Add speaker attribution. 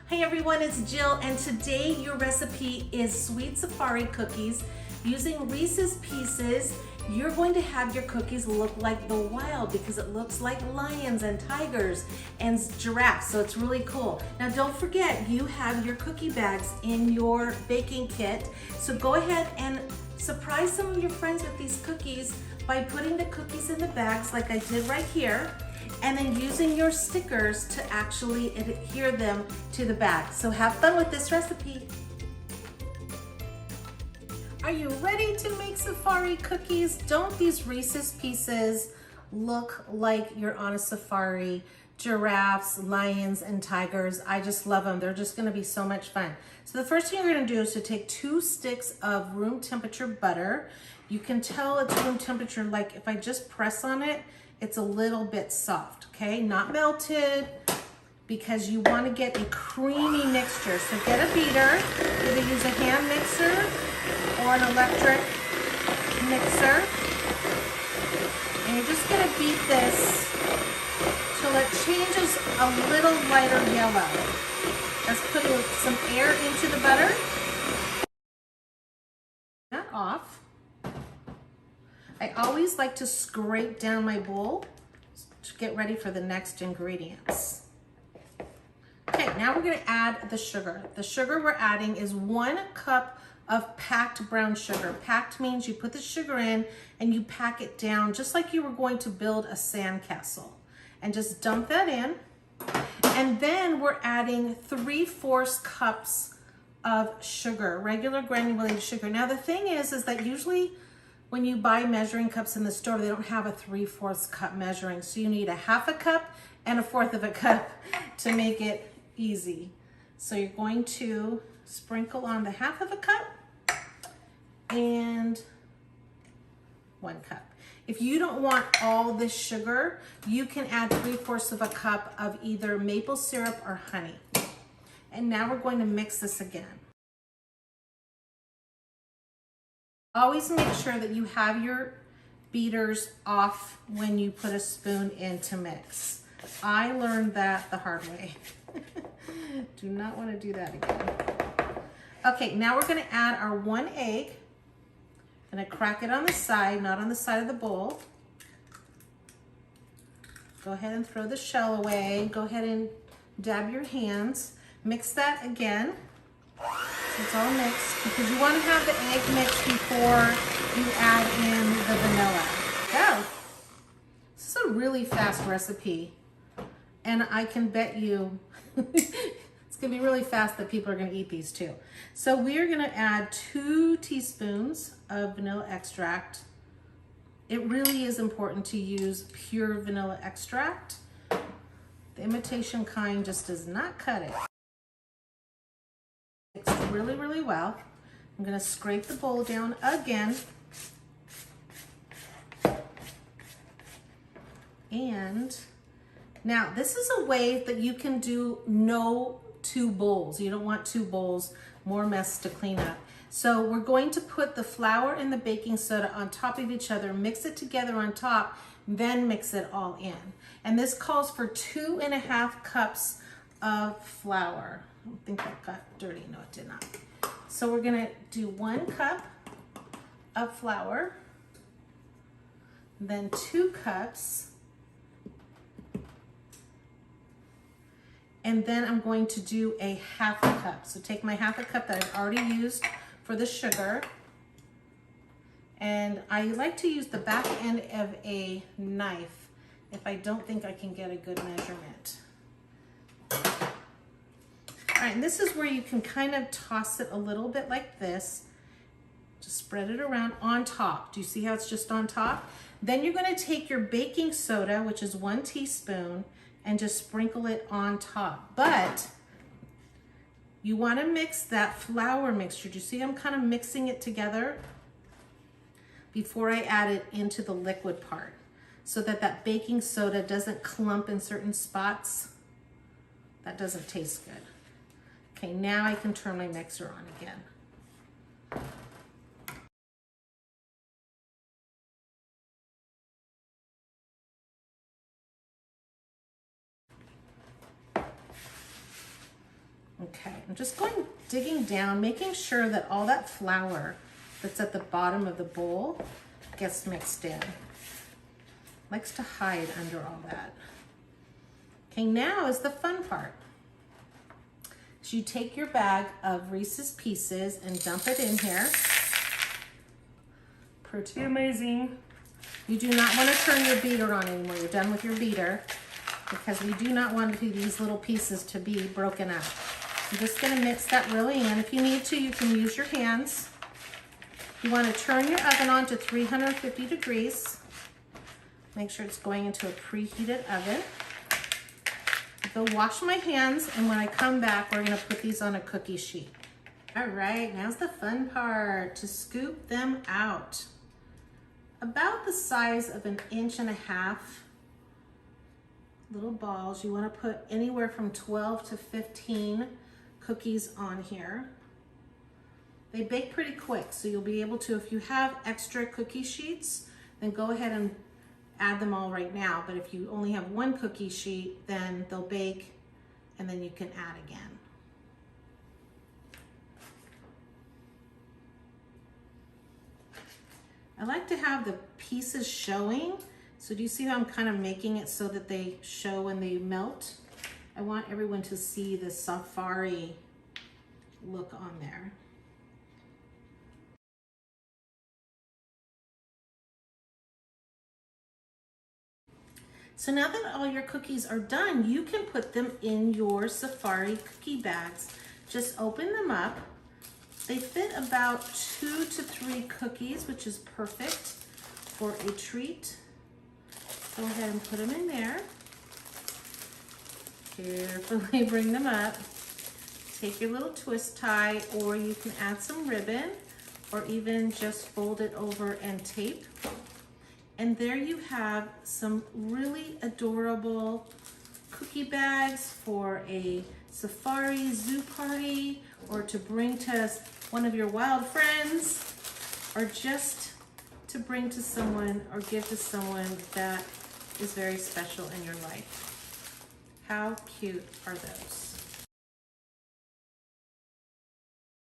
Speaker 1: Hey everyone, it's Jill, and today your recipe is sweet safari cookies. Using Reese's Pieces, you're going to have your cookies look like the wild because it looks like lions and tigers and giraffes, so it's really cool. Now don't forget, you have your cookie bags in your baking kit, so go ahead and surprise some of your friends with these cookies by putting the cookies in the bags like I did right here, and then using your stickers to actually adhere them to the bag. So have fun with this recipe. Are you ready to make safari cookies? Don't these Reese's Pieces look like you're on a safari? Giraffes, lions, and tigers. I just love them. They're just gonna be so much fun. So the first thing you're gonna do is to take 2 sticks of room temperature butter. You can tell it's room temperature, like if I just press on it, it's a little bit soft, okay? Not melted, because you wanna get a creamy mixture. So get a beater, either use a hand mixer or an electric mixer. And you're just gonna beat this till it changes a little lighter yellow. Let's put some air into the butter. That off. I always like to scrape down my bowl to get ready for the next ingredients. Okay, now we're gonna add the sugar. The sugar we're adding is 1 cup of packed brown sugar. Packed means you put the sugar in and you pack it down just like you were going to build a sandcastle. And just dump that in. And then we're adding 3/4 cups of sugar, regular granulated sugar. Now the thing is that usually when you buy measuring cups in the store, they don't have a 3/4 cup measuring. So you need a 1/2 cup and 1/4 of a cup to make it easy. So you're going to sprinkle on the 1/2 of a cup and 1 cup. If you don't want all this sugar, you can add 3/4 of a cup of either maple syrup or honey. And now we're going to mix this again. Always make sure that you have your beaters off when you put a spoon in to mix. I learned that the hard way. Do not want to do that again. Okay, now we're going to add our 1 egg. I'm going to crack it on the side, not on the side of the bowl. Go ahead and throw the shell away. Go ahead and dab your hands. Mix that again. So it's all mixed, because you want to have the egg mixed before you add in the vanilla. Go. This is a really fast recipe, and I can bet you it's gonna be really fast that people are gonna eat these too. So we're gonna add 2 teaspoons of vanilla extract. It really is important to use pure vanilla extract. The imitation kind just does not cut it. Mixed really, really well. I'm gonna scrape the bowl down again. And now this is a way that you can do no 2 bowls. You don't want 2 bowls, more mess to clean up. So we're going to put the flour and the baking soda on top of each other, mix it together on top, then mix it all in. And this calls for 2.5 cups of flour. I don't think that got dirty. No, it did not. So we're gonna do 1 cup of flour, then 2 cups, and then I'm going to do a 1/2 cup. So take my 1/2 cup that I've already used for the sugar, and I like to use the back end of a knife if I don't think I can get a good measurement. All right, and this is where you can kind of toss it a little bit like this. Just spread it around on top. Do you see how it's just on top? Then you're gonna take your baking soda, which is 1 teaspoon, and just sprinkle it on top. But you wanna mix that flour mixture. Do you see I'm kind of mixing it together before I add it into the liquid part, so that that baking soda doesn't clump in certain spots? That doesn't taste good. Okay, now I can turn my mixer on again. Okay, I'm just digging down, making sure that all that flour that's at the bottom of the bowl gets mixed in. Likes to hide under all that. Okay, now is the fun part. So you take your bag of Reese's Pieces and dump it in here. Pretty amazing. You do not want to turn your beater on anymore. You're done with your beater because we do not want these little pieces to be broken up. I'm just going to mix that really in. If you need to, you can use your hands. You want to turn your oven on to 350 degrees. Make sure it's going into a preheated oven. Go wash my hands, and when I come back, we're going to put these on a cookie sheet. All right, now's the fun part, to scoop them out. About the size of 1.5 inches little balls. You want to put anywhere from 12 to 15 cookies on here. They bake pretty quick, so you'll be able to, if you have extra cookie sheets, then go ahead and add them all right now. But if you only have 1 cookie sheet, then they'll bake and then you can add again. I like to have the pieces showing. So do you see how I'm kind of making it so that they show when they melt? I want everyone to see the safari look on there. So now that all your cookies are done, you can put them in your safari cookie bags. Just open them up. They fit about 2 to 3 cookies, which is perfect for a treat. Go ahead and put them in there. Carefully bring them up. Take your little twist tie, or you can add some ribbon, or even just fold it over and tape. And there you have some really adorable cookie bags for a safari zoo party, or to bring to one of your wild friends, or just to bring to someone or give to someone that is very special in your life. How cute are those?